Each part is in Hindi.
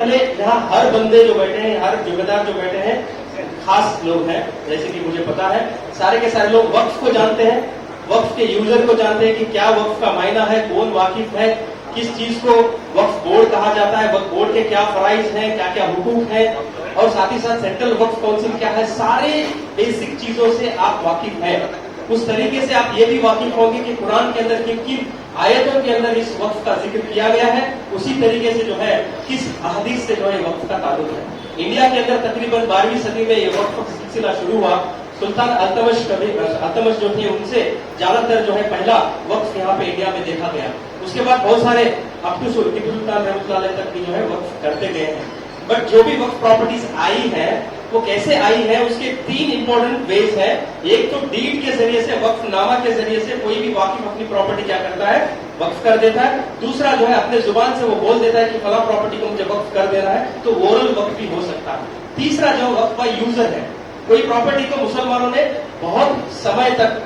पहले यहाँ हर बंदे जो बैठे हैं, हर जिम्मेदार जो बैठे हैं, खास लोग हैं, जैसे कि मुझे पता है सारे के सारे लोग वक्फ को जानते हैं, वक्फ के यूजर को जानते हैं कि क्या वक्फ का मायना है, कौन वाकिफ है, किस चीज को वक्फ बोर्ड कहा जाता है, वक्फ बोर्ड के क्या फराइज हैं, क्या क्या हुकूक हैं, और साथ ही साथ सेंट्रल वक्फ काउंसिल क्या है, सारे बेसिक चीजों से आप वाकिफ हैं। उस तरीके से आप ये भी वाकिफ होंगे कि कुरान के अंदर किन किन आयतों के अंदर इस वक्फ का जिक्र किया गया है, उसी तरीके से जो है किस अहदीस से जो है वक्फ का ताल्लुक है। इंडिया के अंदर तकरीबन 12वीं सदी में ये वक्फ का सिलसिला शुरू हुआ। सुल्तान अल्तमश जो थे उनसे ज्यादातर जो है पहला वक्फ यहाँ पे इंडिया में देखा गया। उसके बाद बहुत सारे अप टू टीपू सुल्तान रहमतुल्लाह तक भी जो है वक्फ करते गए हैं। बट जो भी वक्फ प्रॉपर्टीज आई है वो कैसे आई है, उसके 3 इंपॉर्टेंट वेज है। एक तो डीड के जरिए से, वक्फनामा के जरिए से कोई भी वाकिफ अपनी प्रॉपर्टी क्या करता है, वक्फ कर देता है। दूसरा जो है अपने जुबान से वो बोल देता है कि फला प्रॉपर्टी को मुझे वक्फ कर देना है, तो ओरल वक्फ भी हो सकता है। तीसरा जो वक्फ का यूजर है, कोई प्रॉपर्टी को मुसलमानों ने बहुत समय तक,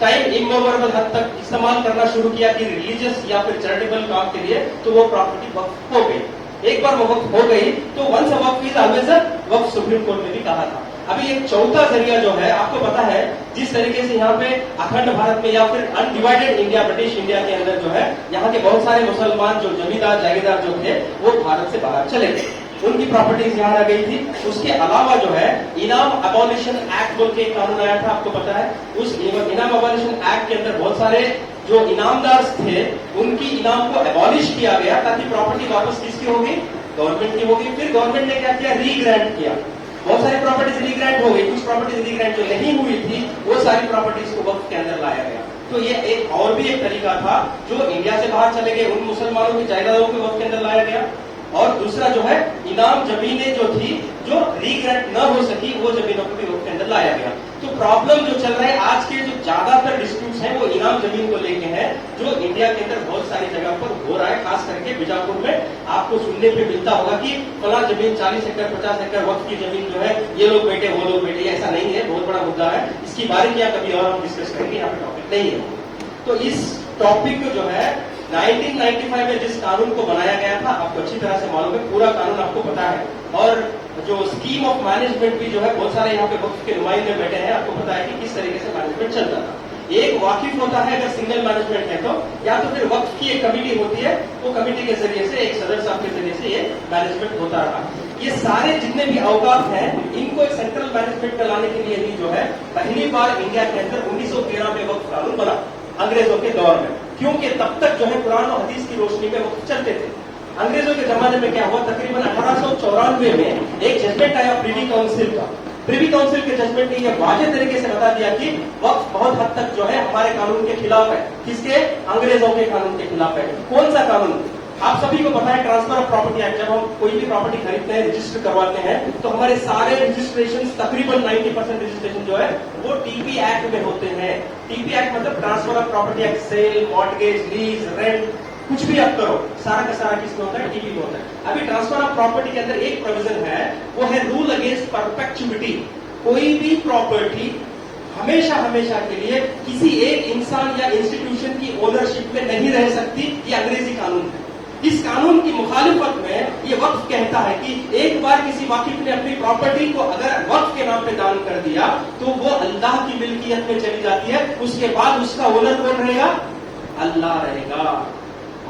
टाइम इमोवरेबल हद तक इस्तेमाल करना शुरू किया कि रिलीजियस या फिर चैरिटेबल काम के लिए, तो वो प्रॉपर्टी वक्फ हो गई। एक बार वो वक्फ हो गई तो once a waqf is always a waqf, supreme court ने भी कहा था। अभी एक चौथा जरिया जो है, आपको पता है जिस तरीके से यहाँ पे अखंड भारत में या फिर अनडिवाइडेड इंडिया, ब्रिटिश इंडिया के अंदर जो है यहाँ के बहुत सारे मुसलमान जो जमींदार जागीरदार जो थे वो भारत से बाहर चले गए, उनकी प्रॉपर्टीज यहाँ आ गई थी। उसके अलावा जो है इनाम अबॉलिशन एक्ट बोल के एक कानून आया था, आपको पता है। उस इनाम अबॉलिशन एक्ट के अंदर बहुत सारे जो इनामदार थे उनकी इनाम को अबॉलिश किया गया ताकि प्रॉपर्टी वापस किसकी होगी, गवर्नमेंट की होगी। फिर गवर्नमेंट ने क्या किया, रीग्रांट किया। बहुत सारी प्रॉपर्टीज रीग्रांट हो गई, कुछ प्रॉपर्टीज रीग्रांट जो नहीं हुई थी वो सारी प्रॉपर्टीज को वक्फ के अंदर लाया गया। तो ये एक और भी एक तरीका था जो इंडिया से बाहर चले गए उन मुसलमानों की जायदादों को वक्फ के अंदर लाया गया। और दूसरा जो है इनाम जमीनें जो थी जो रीग्रांट न हो सकी वो जमीनों को भी वक्फ के अंदर लाया गया। तो प्रॉब्लम जो चल रहा है आज के जो ज्यादातर डिस्प्यूट्स हैं वो इनाम जमीन को लेके हैं, जो इंडिया के अंदर बहुत सारी जगह पर हो रहा है। खास करके बीजापुर में आपको सुनने पे मिलता होगा कि फला जमीन 40 एकड़ 50 एकड़ वक्फ की जमीन जो है ये लोग बैठे वो लोग बैठे। ऐसा नहीं है, बहुत बड़ा मुद्दा है, इसकी बारीकियां कभी और हम डिस्कस करेंगे, यहाँ पे टॉपिक नहीं है। तो इस टॉपिक को जो है 1995 में जिस कानून को बनाया गया था आपको अच्छी तरह से मालूम है, पूरा कानून आपको पता है। और जो स्कीम ऑफ मैनेजमेंट भी जो है बहुत सारे यहाँ पे वक्फ के नुमाइंदे बैठे हैं, आपको पता है कि किस तरीके से मैनेजमेंट चलता था। एक वाकिफ होता है अगर सिंगल मैनेजमेंट है तो, या तो फिर वक्फ की एक कमेटी होती है, वो कमेटी के जरिए से एक सदर साहब के जरिए से ये मैनेजमेंट होता रहा। ये सारे जितने भी अवकाफ हैं इनको एक सेंट्रल मैनेजमेंट में लाने के लिए ही जो है पहली बार इंडिया के अंदर 1913 में वक्फ कानून बना, अंग्रेजों के दौर में। क्योंकि तब तक जो है कुरान और हदीस की रोशनी में वक्फ चलते थे। अंग्रेजों के जमाने में क्या हुआ, तकरीबन 1894 में एक जजमेंट आया प्रिवी काउंसिल का। प्रिवी काउंसिल के जजमेंट ने यह वाज़ेह तरीके से बता दिया कि वक्फ बहुत हद तक जो है हमारे कानून के खिलाफ है। किसके, अंग्रेजों के कानून के खिलाफ है। कौन सा कानून, आप सभी को पता है, ट्रांसफर ऑफ प्रॉपर्टी एक्ट। जब हम कोई भी प्रॉपर्टी खरीदते हैं, रजिस्टर करवाते हैं, तो हमारे सारे रजिस्ट्रेशन तकरीबन 90% रजिस्ट्रेशन जो है वो टीपी एक्ट में होते हैं। टीपी एक्ट मतलब transfer of property act, sale, mortgage, lease, rent, कुछ भी आप करो सारा का सारा किसमें होता है, टीपी में होता है। अभी ट्रांसफर ऑफ प्रॉपर्टी के अंदर एक प्रोविजन है, वो है रूल अगेंस्ट परपेचुइटी। कोई भी प्रॉपर्टी हमेशा हमेशा के लिए किसी एक इंसान या इंस्टीट्यूशन की ओनरशिप में नहीं रह सकती। ये अंग्रेजी कानून है। इस कानून की मुखालिफत में ये वक्फ कहता है कि एक बार किसी वाकिफ ने अपनी प्रॉपर्टी को अगर वक्फ के नाम पे दान कर दिया तो वो अल्लाह की मिल्कियत में चली जाती है। उसके बाद उसका ओनर कौन रहेगा, अल्लाह रहेगा।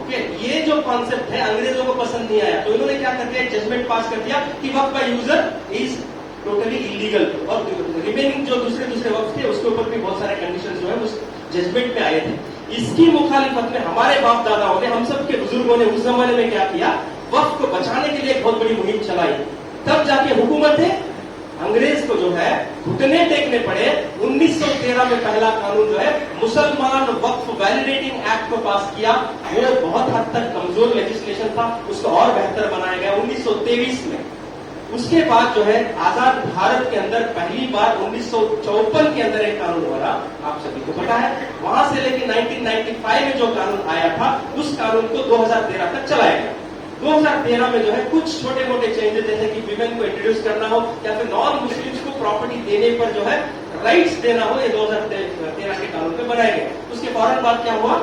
ओके, ये जो कॉन्सेप्ट है अंग्रेजों को पसंद नहीं आया, तो इन्होंने क्या कर दिया, जजमेंट पास कर दिया कि वक्फ का यूजर इज टोटली इलीगल। और रिमेनिंग जो दूसरे वक्फ थे उसके ऊपर भी बहुत सारे कंडीशन जो है उस जजमेंट में आए थे। इसकी मुखालिफत में हमारे बाप दादाओं ने, हम सब के बुजुर्गों ने उस जमाने में क्या किया, वक्फ को बचाने के लिए बहुत बड़ी मुहिम चलाई। तब जाके हुकूमत है अंग्रेज को जो है घुटने टेकने पड़े। 1913 में पहला कानून जो है मुसलमान वक्फ वैलिडेटिंग एक्ट को पास किया। वो बहुत हद तक कमजोर लेजिस्लेशन था, उसको और बेहतर बनाया गया 1923 में। उसके बाद जो है आजाद भारत के अंदर पहली बार 1954 के अंदर एक कानून बना, आप सभी को पता है। वहां से लेकर 1995 में जो कानून आया था उस कानून को 2013 तक चलाया गया। 2013 में जो है कुछ छोटे मोटे चेंजेस, जैसे कि विमेन को इंट्रोड्यूस करना हो या फिर नॉन मुस्लिम्स को प्रॉपर्टी देने पर जो है राइट्स देना हो, ये 2013 के कानून पे बनाए गए। उसके फौरन बाद क्या हुआ,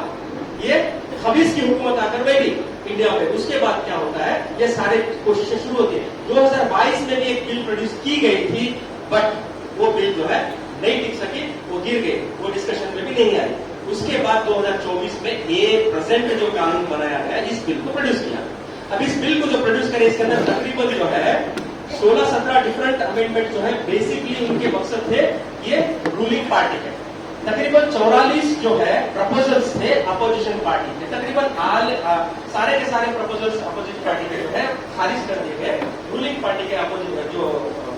ये खबीस की हुकूमत आकर बैठी। इंडिया में। उसके बाद क्या होता है, ये सारे कोशिशें शुरू होती है। 2022 में भी एक बिल प्रोड्यूस की गई थी, बट वो बिल जो है नहीं टिक सकी, वो गिर गई, वो डिस्कशन में भी नहीं आई। उसके बाद 2024 में ये प्रेजेंट जो कानून बनाया गया, इस बिल को प्रोड्यूस किया। अब इस बिल को जो प्रोड्यूस करे, इसके अंदर तकरीबन जो है 16-17 डिफरेंट अमेंडमेंट जो है, बेसिकली उनके मकसद थे ये रूलिंग पार्टी के। तकरीबन 44 जो है प्रपोजल्स थे अपोजिशन पार्टी के। तकरीबन सारे के सारे प्रपोजल्स अपोजिशन पार्टी के जो है खारिज कर दिए गए। रूलिंग पार्टी के अपोजिशन जो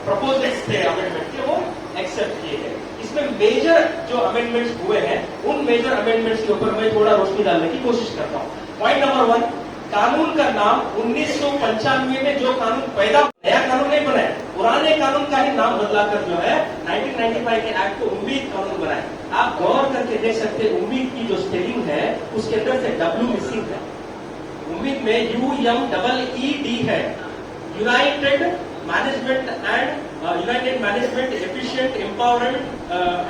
प्रपोजल्स थे अमेंडमेंट के, वो एक्सेप्ट किए गए। इसमें मेजर जो अमेंडमेंट्स हुए हैं, उन मेजर अमेंडमेंट्स के ऊपर मैं थोड़ा रोशनी डालने की कोशिश करता हूँ। पॉइंट नंबर 1, कानून का नाम 1995 में जो कानून पैदा, नया कानून नहीं बनाया, पुराने कानून का ही नाम बदलाकर जो है 1995 के एक्ट को उम्मीद कानून बनाया। आप गौर करके देख सकते हैं, उम्मीद की जो स्पेलिंग है उसके अंदर से W मिसिंग है। उम्मीद में UMEED है, United management efficient empowerment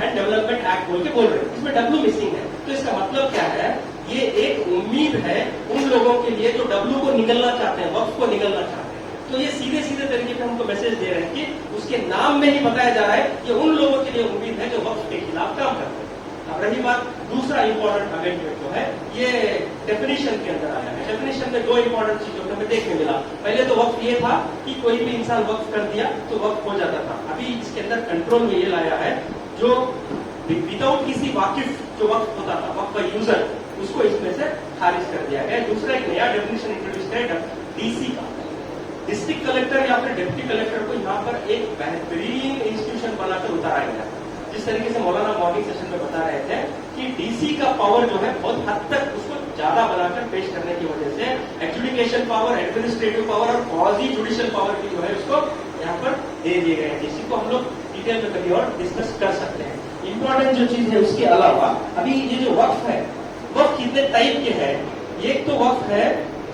and development act बोल के बोल रहे हैं, इसमें W मिसिंग है। तो इसका मतलब क्या है, ये एक उम्मीद है उन लोगों के लिए जो W को निगलना चाहते हैं, वक्फ को निगलना चाहते हैं। तो ये सीधे सीधे तरीके से हमको मैसेज दे रहे हैं कि उसके नाम में ही बताया जा रहा है कि उन लोगों के लिए उम्मीद है जो वक्फ के खिलाफ काम करते हैं। अब रही बात दूसरा इंपॉर्टेंट अमेंडमेंट जो है, ये डेफिनेशन के अंदर आया है। डेफिनेशन में 2 इंपॉर्टेंट चीजों को हमें देखने मिला। पहले तो वक्फ ये था कि कोई भी इंसान वक्फ कर दिया तो वक्फ हो जाता था। अभी इसके अंदर कंट्रोल में ये लाया है, जो विदाउट किसी वाकिफ जो वक्फ होता था, वक्फ का यूजर, उसको इसमें से खारिज कर दिया गया। दूसरा एक नया डेफिनेशन इंट्रोड्यूस किया DC का। डिस्ट्रिक्ट कलेक्टर या फिर डिप्टी कलेक्टर को यहाँ पर एक बेहतरीन इंस्टीट्यूशन बनाकर उतारा गया। जिस तरीके से मौलाना मॉर्निंग सेशन में बता रहे थे कि DC का पावर जो है बहुत हद तक उसको ज्यादा बनाकर पेश करने की वजह से एडजुडिकेशन पावर, एडमिनिस्ट्रेटिव पावर और क्वाजी जुडिशियल पावर की जो है उसको यहाँ पर दे दिए गए हैं। DC को हम लोग डिटेल में कभी और डिस्कस कर सकते हैं। इंपॉर्टेंट जो चीज है उसके अलावा, अभी ये जो वक्फ है, वक्फ कितने टाइप के हैं। एक तो वक्फ है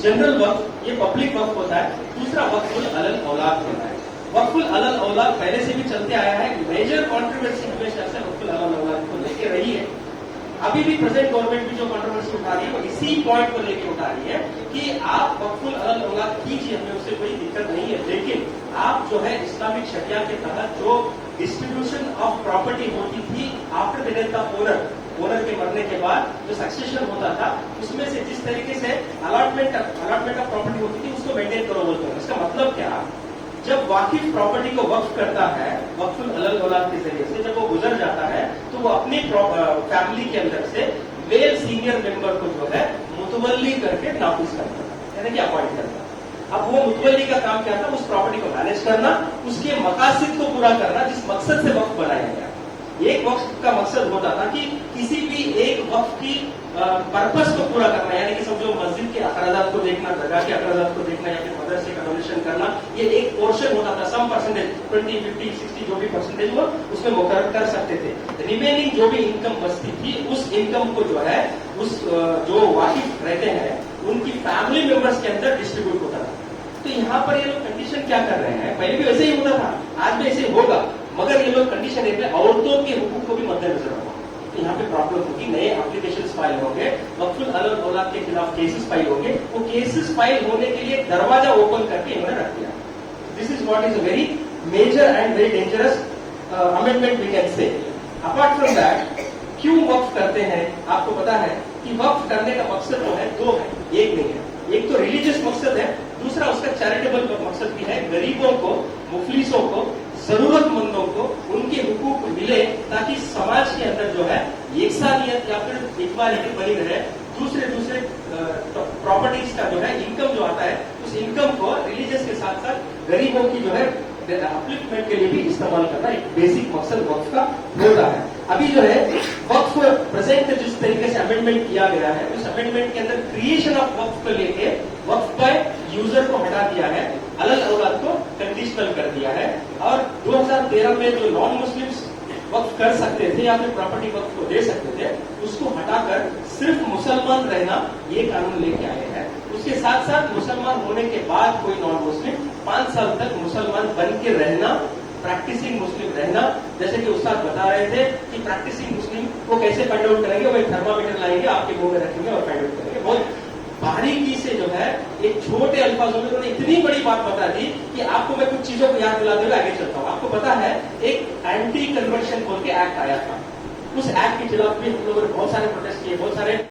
जनरल वक्फ, ये पब्लिक वक्फ होता है। दूसरा वक्फुल अलल औलाद होता है। वक्फुल अलल औलाद पहले से भी चलते आया है। मेजर कंट्रोवर्सी हमेशा से वक्फुल अलल औलाद को लेके रही है। अभी भी प्रेजेंट गवर्नमेंट भी जो कंट्रोवर्सी उठा रही है वो इसी पॉइंट को लेके उठा रही है कि आप वक्फुल अलल औलाद कीजिए, हमें उससे कोई दिक्कत नहीं है, लेकिन आप जो है इस्लामिक शरिया के तहत जो डिस्ट्रीब्यूशन ऑफ प्रॉपर्टी होती थी after the death of owner के मरने के बाद जो सक्सेशन होता था, उसमें से जिस तरीके से अलॉटमेंट ऑफ प्रॉपर्टी होती थी उसको मेंटेन करो बोलते हैं। इसका मतलब क्या, जब वाकिफ प्रॉपर्टी को वक्फ करता है वक्फुल अलल औलाद के जरिए से, जब वो गुजर जाता है तो वो अपनी फैमिली के अंदर से मेल सीनियर मेंबर को जो है मुतवल्ली करके नाफिज करता है, यानी कि अपॉइंट करता है। अब वो मुतवल्ली का काम क्या था, उस प्रॉपर्टी को मैनेज करना, उसके मकासद को पूरा करना जिस मकसद से वक्फ बनाया गया। एक वक्फ का मकसद होता था कि किसी भी एक वक्फ की पर्पस को पूरा करना, यानी कि समझो मस्जिद के अखराजात को देखना, दरगाह के अखराजात को देखना, या फिर मदरसे का डोनेशन करना, ये एक पोर्शन होता था। सम परसेंटेज 20, 50, 60 जो भी परसेंटेज वो उसमें मुकर्रर कर सकते थे। रिमेनिंग जो भी इनकम बचती थी, उस इनकम को जो है उस जो वाकिफ रहते हैं उनकी फैमिली मेंबर्स के अंदर डिस्ट्रीब्यूट होता था। तो यहाँ पर ये लोग कंडीशन क्या कर रहे हैं, पहले भी वैसे ही होता था, आज भी ऐसे होगा, मगर ये लोग कंडीशन देते हैं औरतों के हुकूक को भी मद्देनजर रखो। तो यहाँ पे प्रॉब्लम होगी, नए एप्लीकेशन फाइल होंगे, वक्फुल अलल औलाद के खिलाफ केसेस फाइल होंगे। वो केसेस फाइल होने के लिए दरवाजा ओपन करके इन्होंने रख दिया। This is what is a very major and very dangerous amendment we can say. Apart from that, क्यों वक्फ करते हैं, आपको पता है कि वक्फ करने का मकसद जो है 2 है, एक नहीं है। एक तो रिलीजियस मकसद है, दूसरा उसका चैरिटेबल मकसद भी है। गरीबों को, मुफलिसों को, जरूरतमंदों को उनके हुकूक मिले, ताकि समाज के अंदर जो है एकसानियत या फिर इक्वालिटी बनी रहे। दूसरे प्रॉपर्टीज का जो है इनकम जो आता है, उस इनकम को रिलीजियस के साथ साथ गरीबों की जो है अपलिफ्टमेंट के लिए भी इस्तेमाल करना एक बेसिक मकसद वक्फ का होता है। अभी जो है वक्फ प्रेजेंट जिस तरीके से अमेंडमेंट किया गया है, उस अमेंडमेंट के अंदर क्रिएशन ऑफ वक्फ को लेके वक्फ पर यूजर को हटा दिया है, अलल औलाद को कंडीशनल कर दिया है। और 2013 में जो नॉन मुस्लिम्स वक्फ कर सकते थे या फिर प्रॉपर्टी वक्फ को दे सकते थे, उसको हटाकर सिर्फ मुसलमान रहना ये कानून लेके आए हैं। उसके साथ साथ मुसलमान होने के बाद कोई नॉन मुस्लिम 5 साल तक मुसलमान बन के रहना, प्रैक्टिसिंग मुस्लिम रहना। जैसे कि उस्ताद बता रहे थे कि प्रैक्टिसिंग मुस्लिम को कैसे फाइंड आउट करेंगे, वो एक थर्मामीटर लाएंगे, आपके मुंह में रखेंगे और फाइंड आउट करेंगे। बहुत बारीकी से जो है एक छोटे अल्फाजों में उन्होंने इतनी बड़ी बात बता दी कि आपको मैं कुछ चीजों को याद दिलाते हुए आगे चलता हूं। आपको पता है एक एंटी कन्वर्शन बोल के एक्ट आया था, उस एक्ट के खिलाफ भी हम लोगों ने बहुत सारे प्रोटेस्ट किए, बहुत सारे